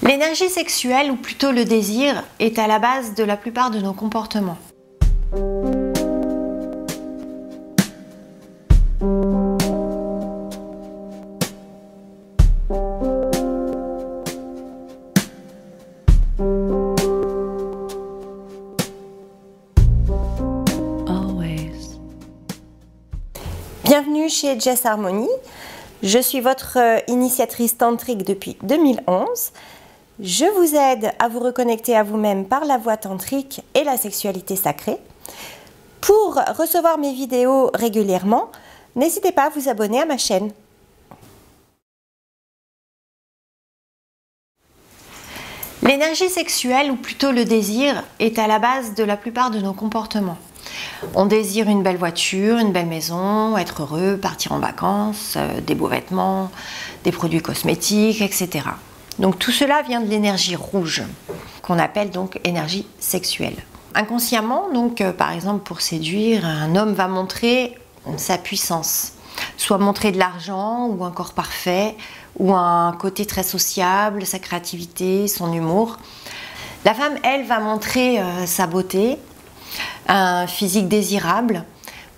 L'énergie sexuelle, ou plutôt le désir, est à la base de la plupart de nos comportements. Bienvenue chez Jess Harmony. Je suis votre initiatrice tantrique depuis 2011. Je vous aide à vous reconnecter à vous-même par la voie tantrique et la sexualité sacrée. Pour recevoir mes vidéos régulièrement, n'hésitez pas à vous abonner à ma chaîne. L'énergie sexuelle, ou plutôt le désir, est à la base de la plupart de nos comportements. On désire une belle voiture, une belle maison, être heureux, partir en vacances, des beaux vêtements, des produits cosmétiques, etc. Donc tout cela vient de l'énergie rouge, qu'on appelle donc énergie sexuelle. Inconsciemment, donc par exemple pour séduire, un homme va montrer sa puissance, soit montrer de l'argent ou un corps parfait, ou un côté très sociable, sa créativité, son humour. La femme, elle, va montrer sa beauté, un physique désirable.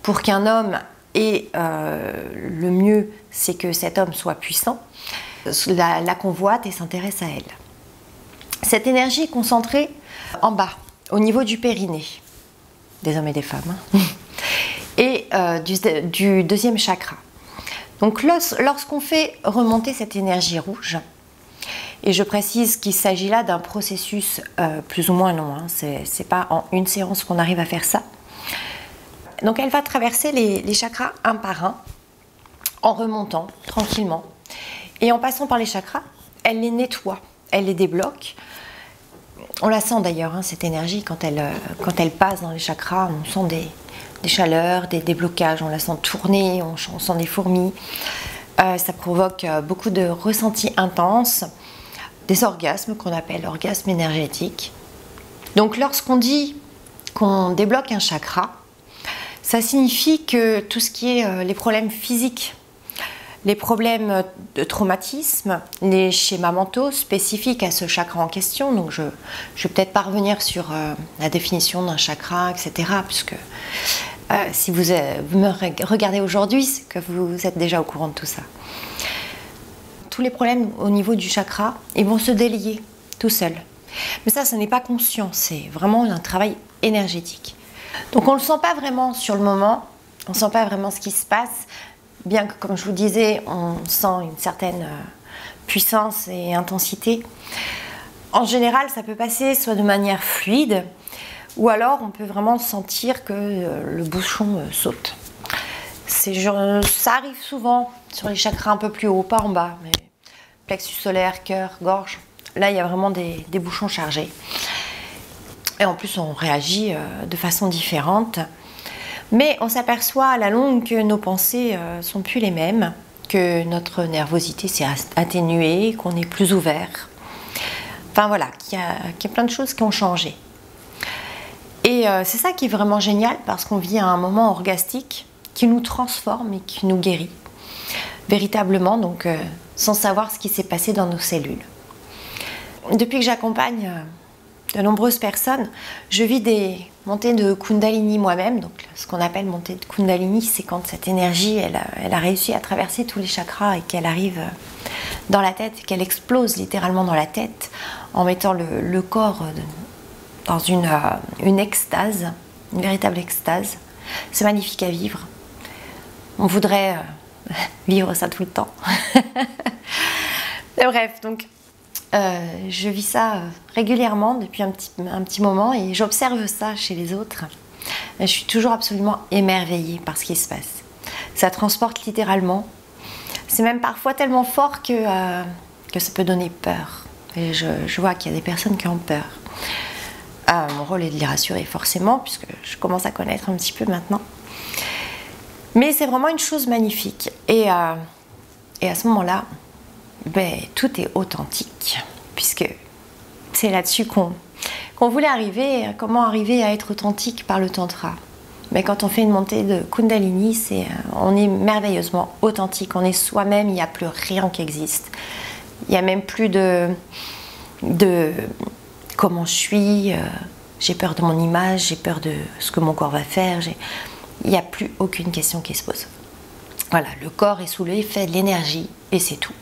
Pour qu'un homme ait le mieux, c'est que cet homme soit puissant, la convoite et s'intéresse à elle. Cette énergie est concentrée en bas, au niveau du périnée, des hommes et des femmes, et du deuxième chakra. Donc lorsqu'on fait remonter cette énergie rouge, et je précise qu'il s'agit là d'un processus plus ou moins long, hein, c'est pas en une séance qu'on arrive à faire ça. Donc elle va traverser les chakras un par un, en remontant tranquillement. Et en passant par les chakras, elle les nettoie, elle les débloque. On la sent d'ailleurs, hein, cette énergie, quand elle passe dans les chakras, on sent des chaleurs, des déblocages, on la sent tourner, on sent des fourmis. Ça provoque beaucoup de ressentis intenses, des orgasmes qu'on appelle orgasmes énergétiques. Donc lorsqu'on dit qu'on débloque un chakra, ça signifie que tout ce qui est les problèmes physiques, les problèmes de traumatisme, les schémas mentaux spécifiques à ce chakra en question, donc je vais peut-être pas revenir sur la définition d'un chakra, etc., puisque si vous me regardez aujourd'hui, c'est que vous êtes déjà au courant de tout ça. Tous les problèmes au niveau du chakra, ils vont se délier tout seuls. Mais ça, ce n'est pas conscient, c'est vraiment un travail énergétique. Donc on ne le sent pas vraiment sur le moment, on ne sent pas vraiment ce qui se passe, bien que, comme je vous disais, on sent une certaine puissance et intensité. En général, ça peut passer soit de manière fluide, ou alors on peut vraiment sentir que le bouchon saute. Ça arrive souvent sur les chakras un peu plus haut, pas en bas, mais plexus solaire, cœur, gorge. Là, il y a vraiment des bouchons chargés. Et en plus, on réagit de façon différente. Mais on s'aperçoit à la longue que nos pensées sont plus les mêmes, que notre nervosité s'est atténuée, qu'on est plus ouvert. Enfin voilà, qu'il y a plein de choses qui ont changé. Et c'est ça qui est vraiment génial, parce qu'on vit à un moment orgastique qui nous transforme et qui nous guérit véritablement, donc sans savoir ce qui s'est passé dans nos cellules. Depuis que j'accompagne de nombreuses personnes, je vis des montées de Kundalini moi-même. Donc ce qu'on appelle montée de Kundalini, c'est quand cette énergie, elle a réussi à traverser tous les chakras et qu'elle arrive dans la tête, qu'elle explose littéralement dans la tête en mettant le corps dans une extase, une véritable extase. C'est magnifique à vivre. On voudrait vivre ça tout le temps. Et bref, donc je vis ça régulièrement depuis un petit moment et j'observe ça chez les autres. Je suis toujours absolument émerveillée par ce qui se passe. Ça transporte littéralement. C'est même parfois tellement fort que ça peut donner peur. Et je vois qu'il y a des personnes qui ont peur. Mon rôle est de les rassurer forcément, puisque je commence à connaître un petit peu maintenant. Mais c'est vraiment une chose magnifique. Et à ce moment-là, tout est authentique, puisque c'est là-dessus qu'on voulait arriver. Comment arriver à être authentique par le tantra? Quand on fait une montée de Kundalini, on est merveilleusement authentique, on est soi-même, il n'y a plus rien qui existe. Il n'y a même plus de de comment je suis, j'ai peur de mon image, j'ai peur de ce que mon corps va faire. Il n'y a plus aucune question qui se pose. Voilà, le corps est sous l'effet de l'énergie et c'est tout.